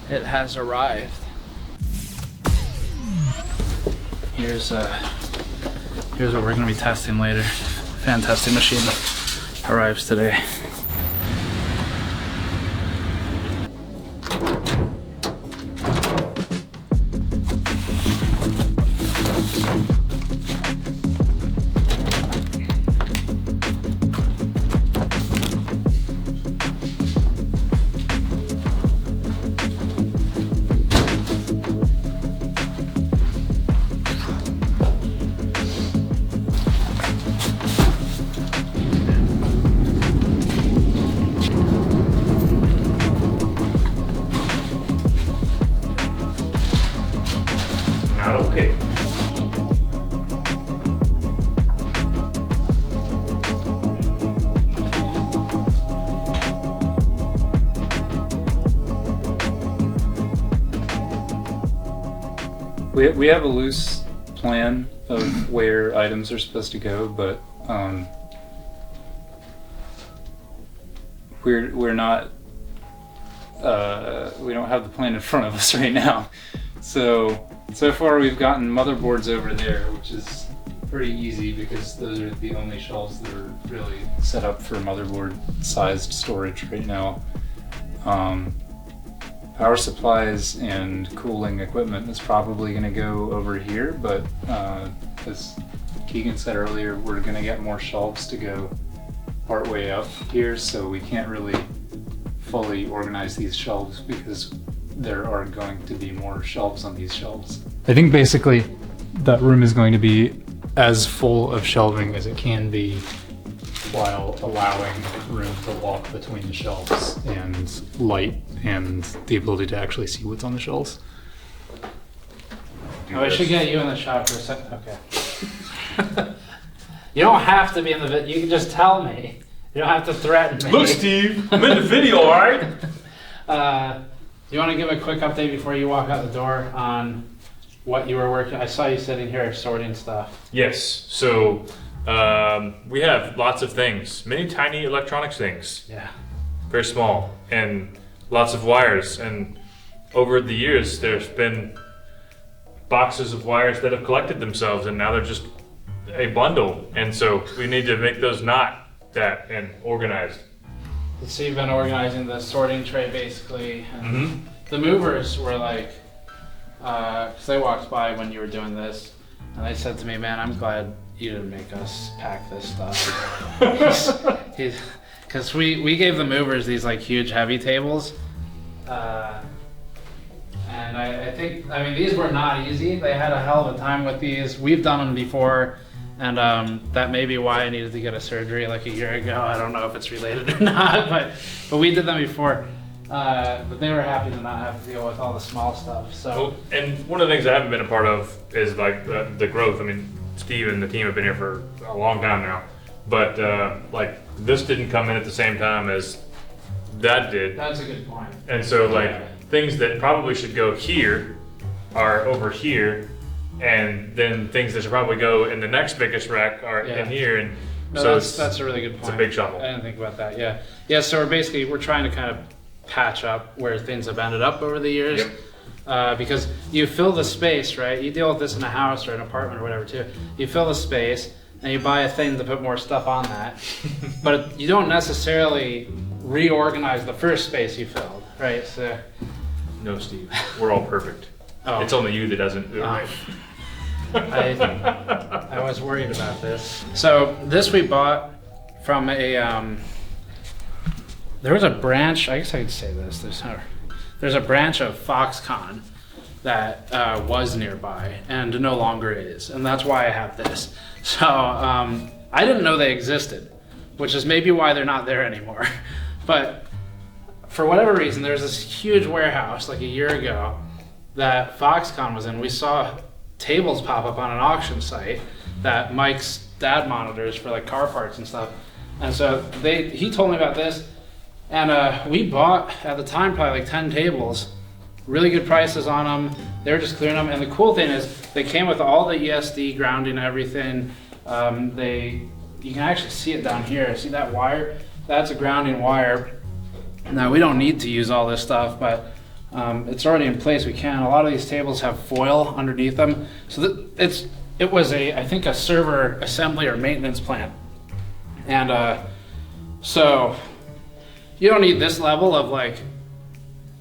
it has arrived. Here's what we're gonna be testing later. Fan testing machine arrives today. Okay. We have a loose plan of where items are supposed to go, but we're not. We don't have the plan in front of us right now. So far we've gotten motherboards over there, which is pretty easy because those are the only shelves that are really set up for motherboard-sized storage right now. Power supplies and cooling equipment is probably going to go over here, but as Keegan said earlier, we're going to get more shelves to go partway up here, so we can't really fully organize these shelves because there are going to be more shelves on these shelves. I think basically that room is going to be as full of shelving as it can be while allowing room to walk between the shelves and light and the ability to actually see what's on the shelves. Oh, I should get you in the shot for a second. Okay. You don't have to be in the video. You can just tell me. You don't have to threaten me. Look, Steve, I'm in the video, all right? Do you want to give a quick update before you walk out the door on what you were working? I saw you sitting here sorting stuff. Yes, so we have lots of things, many tiny electronics things. Yeah. Very small, and lots of wires. And over the years, there's been boxes of wires that have collected themselves, and now they're just a bundle. And so we need to make those not that and organized. So you've been organizing the sorting tray basically. And the movers were like, because they walked by when you were doing this, and they said to me, "Man, I'm glad you didn't make us pack this stuff." Because we gave the movers these like huge heavy tables, and I think, I mean, these were not easy. They had a hell of a time with these. We've done them before. And that may be why I needed to get a surgery like a year ago. I don't know if it's related or not, but we did them before. But they were happy to not have to deal with all the small stuff. So. Well, and one of the things I haven't been a part of is like the growth. I mean, Steve and the team have been here for a long time now, but like this didn't come in at the same time as that did. That's a good point. And so like things that probably should go here are over here. And then things that should probably go in the next biggest rack are in here, and no, so that's a really good point. It's a big shuffle. I didn't think about that. Yeah. So we're trying to kind of patch up where things have ended up over the years, because you fill the space, right? You deal with this in a house or an apartment or whatever too. You fill the space and you buy a thing to put more stuff on that, but you don't necessarily reorganize the first space you filled, right? So. No, Steve, we're all perfect. Oh. It's only you that doesn't do it right. I was worried about this. So this we bought from a, there was a branch, I guess I could say this, there's a branch of Foxconn that was nearby and no longer is, and that's why I have this. So I didn't know they existed, which is maybe why they're not there anymore. But for whatever reason, there's this huge warehouse like a year ago that Foxconn was in. We saw tables pop up on an auction site that Mike's dad monitors for like car parts and stuff. And so he told me about this, and we bought at the time probably like 10 tables, really good prices on them. They were just clearing them, and the cool thing is they came with all the ESD grounding and everything. You can actually see it down here. See that wire? That's a grounding wire. Now we don't need to use all this stuff, but it's already in place. We can. A lot of these tables have foil underneath them. So it was I think a server assembly or maintenance plant. And so you don't need this level of like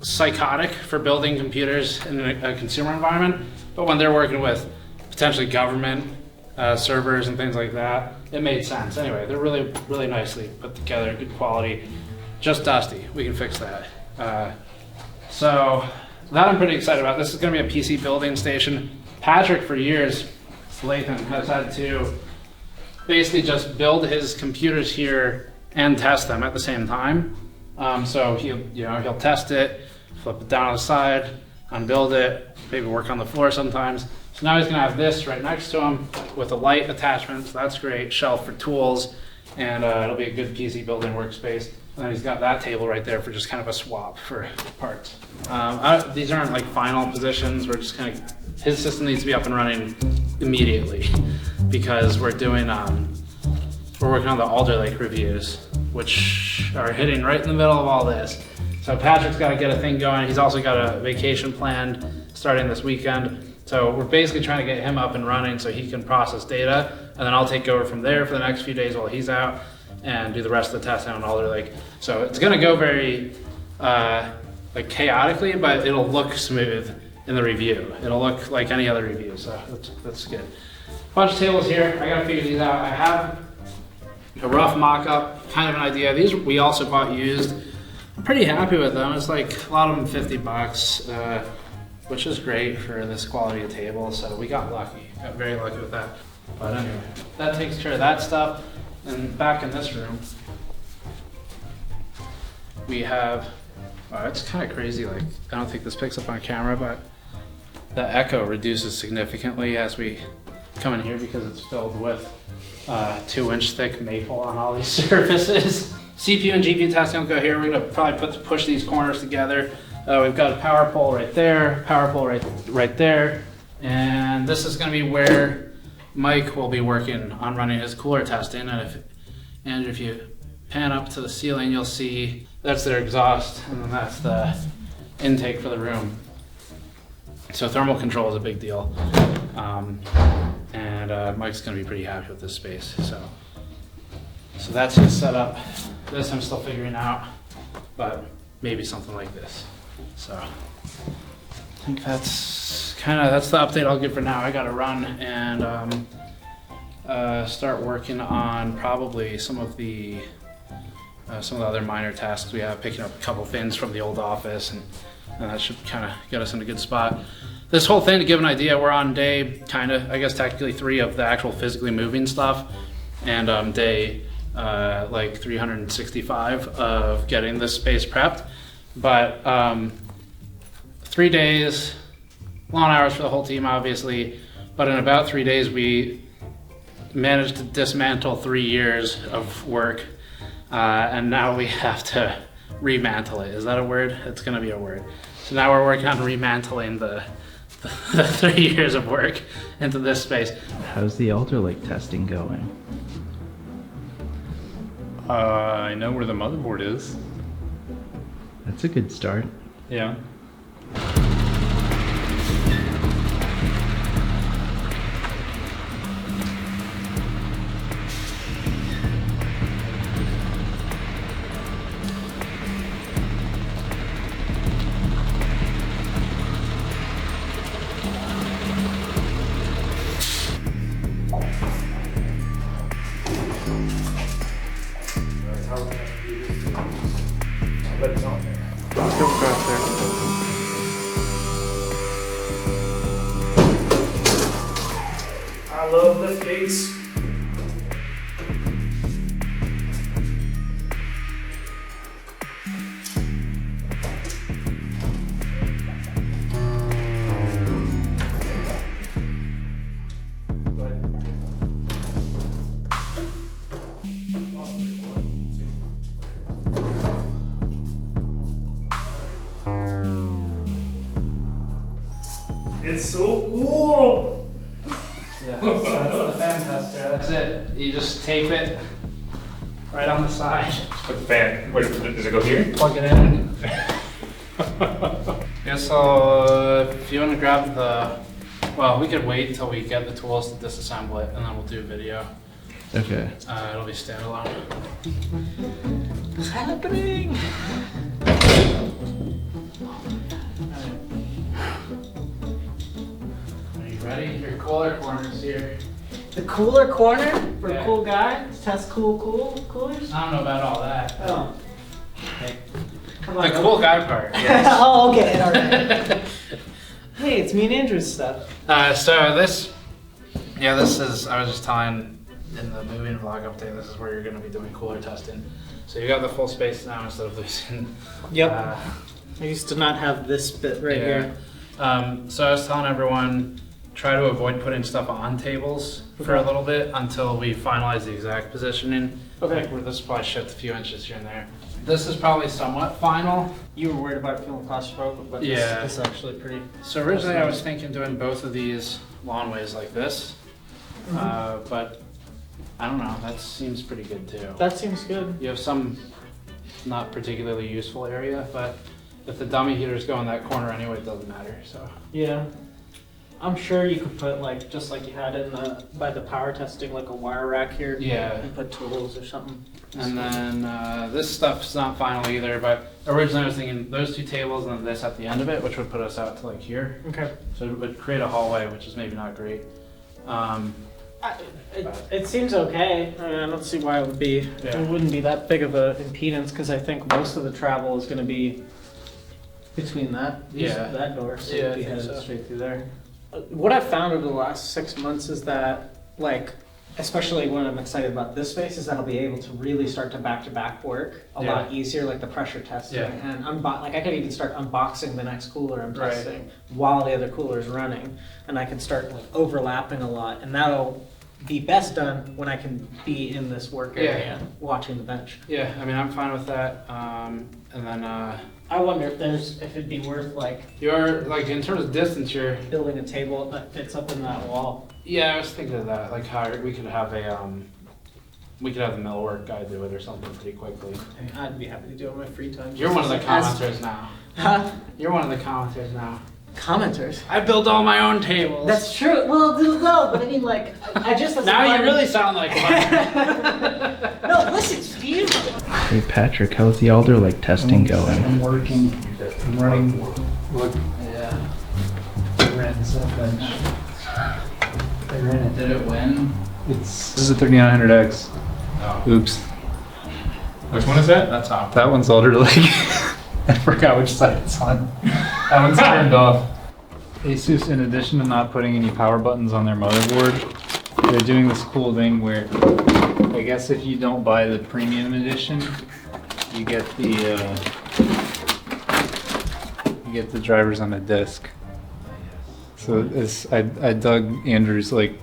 psychotic for building computers in a consumer environment, but when they're working with potentially government servers and things like that, it made sense. Anyway, they're really, really nicely put together, good quality, just dusty. We can fix that. So that I'm pretty excited about. This is going to be a PC building station. Patrick, for years, Lathan, has had to basically just build his computers here and test them at the same time. So he'll test it, flip it down on the side, unbuild it, maybe work on the floor sometimes. So now he's gonna have this right next to him with a light attachment, so that's great, shelf for tools, and it'll be a good PC building workspace. And then he's got that table right there for just kind of a swap for parts. These aren't like final positions, we're just kind of, his system needs to be up and running immediately because we're doing, we're working on the Alder Lake reviews, which are hitting right in the middle of all this. So Patrick's got to get a thing going. He's also got a vacation planned starting this weekend. So we're basically trying to get him up and running so he can process data, and then I'll take over from there for the next few days while he's out and do the rest of the testing on Alder Lake. So it's going to go very like chaotically, but it'll look smooth in the review. It'll look like any other review, so that's good. Bunch of tables here. I got to figure these out. I have a rough mock-up, kind of an idea. These we also bought used. I'm pretty happy with them. It's like a lot of them $50, which is great for this quality of table. So we got lucky, got very lucky with that. But anyway, that takes care of that stuff. And back in this room, we have, it's kind of crazy. Like, I don't think this picks up on camera, but the echo reduces significantly as we come in here because it's filled with 2-inch thick maple on all these surfaces. CPU and GPU testing will go here. We're gonna probably push these corners together. We've got a power pole right there, power pole right there, and this is gonna be where Mike will be working on running his cooler testing. And if you pan up to the ceiling, you'll see that's their exhaust, and then that's the intake for the room. So thermal control is a big deal. And Mike's gonna be pretty happy with this space. So that's his setup. This I'm still figuring out, but maybe something like this. So I think that's the update I'll give for now. I gotta run and start working on probably some of the other minor tasks we have, picking up a couple things from the old office, and that should kind of get us in a good spot. This whole thing, to give an idea, we're on day I guess technically 3 of the actual physically moving stuff, and day like 365 of getting this space prepped. But 3 days, long hours for the whole team obviously, but in about 3 days we managed to dismantle 3 years of work, and now we have to remantle it. Is that a word? It's gonna be a word. So now we're working on remantling the 3 years of work into this space. How's the Alder Lake testing going? I know where the motherboard is. That's a good start. Yeah. I love lift gates. It's so cool! Yeah, so that's the fan tester. That's it. You just tape it right on the side. Put the fan, where does it go here? Plug it in. Guess if you want to grab the, well, we could wait until we get the tools to disassemble it, and then we'll do video. Okay. It'll be standalone. What's happening? Are you ready? Your cooler corner's here. The cooler corner for Yeah. a cool guy? Test coolers? I don't know about all that. Oh. Okay. Come on. The cool guy part. Oh, okay, alright. Hey, it's me and Andrew's stuff. So this is, I was just telling in the moving vlog update, this is where you're going to be doing cooler testing. So you got the full space now instead of losing. Yep. I used to not have this bit right here. So I was telling everyone, try to avoid putting stuff on tables for a little bit until we finalize the exact positioning. Okay. Where this probably shift a few inches here and there. This is probably somewhat final. You were worried about feeling claustrophobic, but Yeah. this is actually pretty. So originally I was thinking doing both of these lawn ways like this, but I don't know, that seems pretty good too. That seems good. You have some not particularly useful area, but if the dummy heaters go in that corner anyway, it doesn't matter, so. Yeah. I'm sure you could put like, just like you had in the, by the power testing, like a wire rack here. Yeah. And put tools or something. And then this stuff's not final either, but originally I was thinking those two tables and then this at the end of it, which would put us out to like here. Okay. So it would create a hallway, which is maybe not great. It seems okay. I mean, I don't see why it would be. Yeah. It wouldn't be that big of a impedance because I think most of the travel is going to be between that that door. So Yeah, it'd I be think headed so. straight through there. What I've found over the last 6 months is that, like, especially when I'm excited about this space, is that I'll be able to really start to back work a lot easier, like the pressure testing. Yeah. And like I could even start unboxing the next cooler I'm Right. testing while the other cooler is running, and I can start like overlapping a lot, and that'll be best done when I can be in this work area watching the bench. Yeah, I mean, I'm fine with that. And then I wonder if it'd be worth like you're like in terms of distance, you're. building a table that fits up in that wall. Yeah, I was thinking of that. Like how we could have the millwork guy do it or something pretty quickly. I'd be happy to do it in my free time. You're one of the As- commenters now. Huh? You're one of the commenters now. Commenters. I build all my own tables. That's true. Well, no, but I mean, like, I just now you really sound like one. No, listen, Steve. Hey Patrick, how's the Alder Lake testing going? I'm working. I'm running. Look, Yeah. I ran this up bench. I ran it. Did it win? This is a 3900X. Oh. Oops. Which one is that? That's off. That one's Alder Lake. I forgot which side it's on. That one's turned off. Asus, in addition to not putting any power buttons on their motherboard, they're doing this cool thing where I guess if you don't buy the premium edition, you get the drivers on a disc. So I dug Andrew's like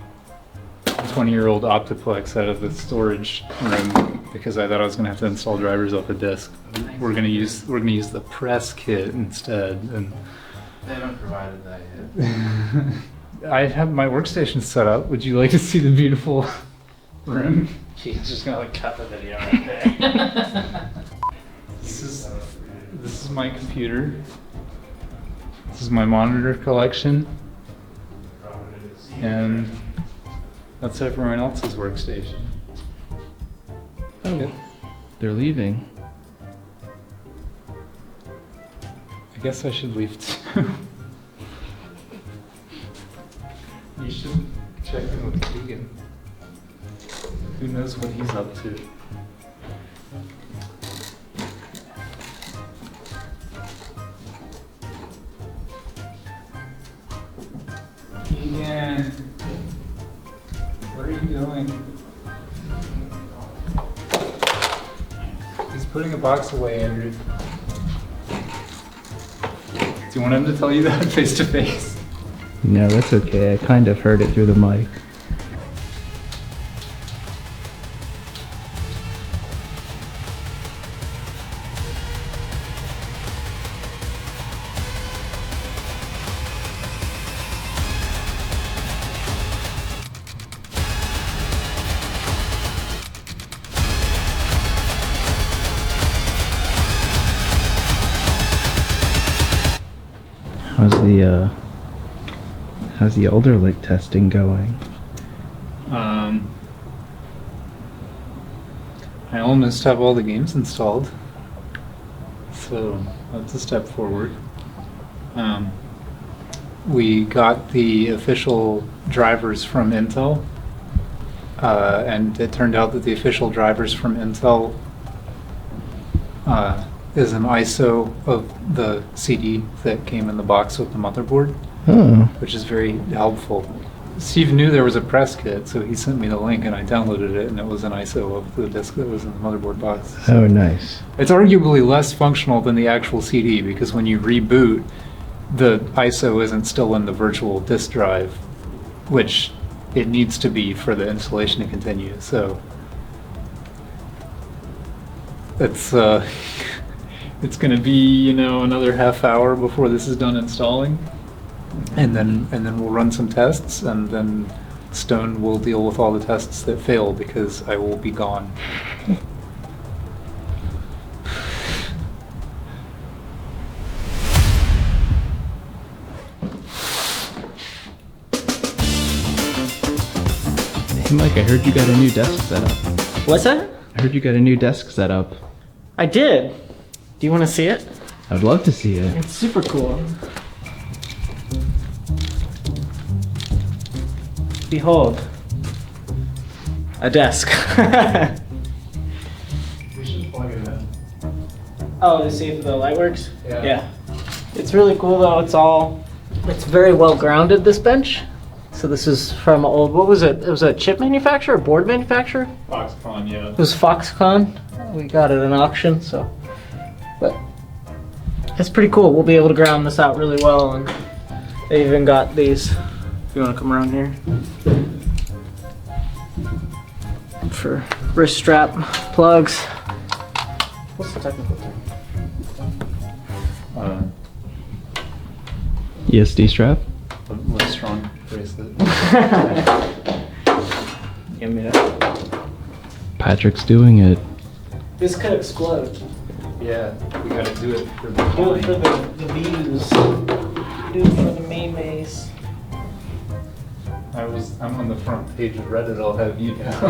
20-year-old Optiplex out of the storage room because I thought I was gonna have to install drivers off a disc. We're gonna use the press kit instead, and They haven't provided that yet. I have my workstation set up. Would you like to see the beautiful room? He's just gonna like cut the video right there. This is my computer. This is my monitor collection, and that's everyone else's workstation. Oh, they're leaving. I guess I should leave too. You should check in with Keegan. Who knows what he's up to? Keegan, what are you doing? He's putting a box away, Andrew. Do you want him to tell you that face to face? No, that's okay. I kind of heard it through the mic. How's the Alder Lake testing going? I almost have all the games installed, so that's a step forward. We got the official drivers from Intel, and it turned out that the official drivers from Intel is an ISO of the CD that came in the box with the motherboard, Oh, which is very helpful. Steve knew there was a press kit, so he sent me the link and I downloaded it, and it was an ISO of the disk that was in the motherboard box. oh, nice. It's arguably less functional than the actual CD, because when you reboot, the ISO isn't still in the virtual disk drive, which it needs to be for the installation to continue. So it's it's going to be, another half hour before this is done installing, and then we'll run some tests, and then Stone will deal with all the tests that fail because I will be gone. Hey, Mike, I heard you got a new desk set up. What's that? I heard you got a new desk set up. I did. Do you want to see it? I would love to see it. It's super cool. Behold, a desk. We should plug it in. Oh, to see if the light works? Yeah. It's really cool though. It's very well grounded, this bench. So this is from old, what was it? It was a chip manufacturer, a board manufacturer? Foxconn, yeah. It was Foxconn. We got it at an auction, so. But it's pretty cool. We'll be able to ground this out really well. And they even got these, if you want to come around here, for wrist strap plugs. What's the technical term? ESD strap? With strong bracelet. Give me that. Patrick's doing it. This could explode. Yeah, we gotta do it for the Do it for line. the views. Do it for the memes. I'm on the front page of Reddit, I'll have you know.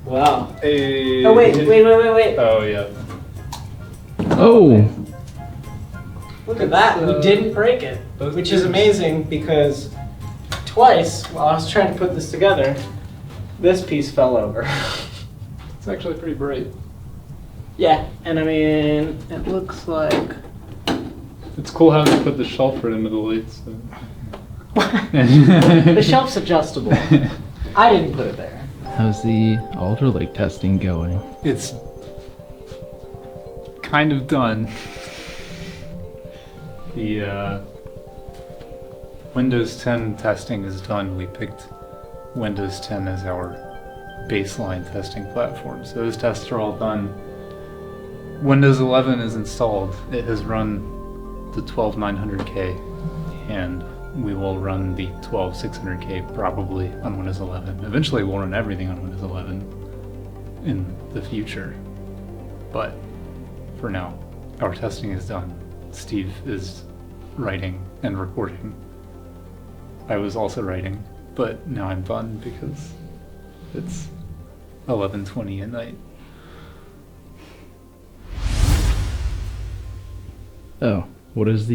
Wow. Hey. Oh wait. Oh yeah. Oh! Look at that. We didn't break it, which is amazing because twice while I was trying to put this together, this piece fell over. It's actually pretty bright. Yeah, and I mean, it looks like. It's cool how they put the shelf right into the lights. The shelf's adjustable. I didn't put it there. How's the Alder Lake testing going? It's kind of done. The Windows 10 testing is done. We picked Windows 10 as our baseline testing platform. So those tests are all done. Windows 11 is installed. It has run the 12900K, and we will run the 12600K probably on Windows 11. Eventually we'll run everything on Windows 11 in the future. But for now, our testing is done. Steve is writing and recording. I was also writing, but now I'm done because it's 11:20 at night. Oh, what is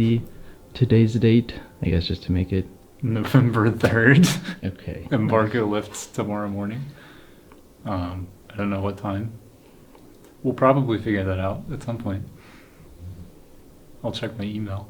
today's date? I guess just to make it... November 3rd. Okay. Embargo lifts tomorrow morning. I don't know what time. We'll probably figure that out at some point. I'll check my email.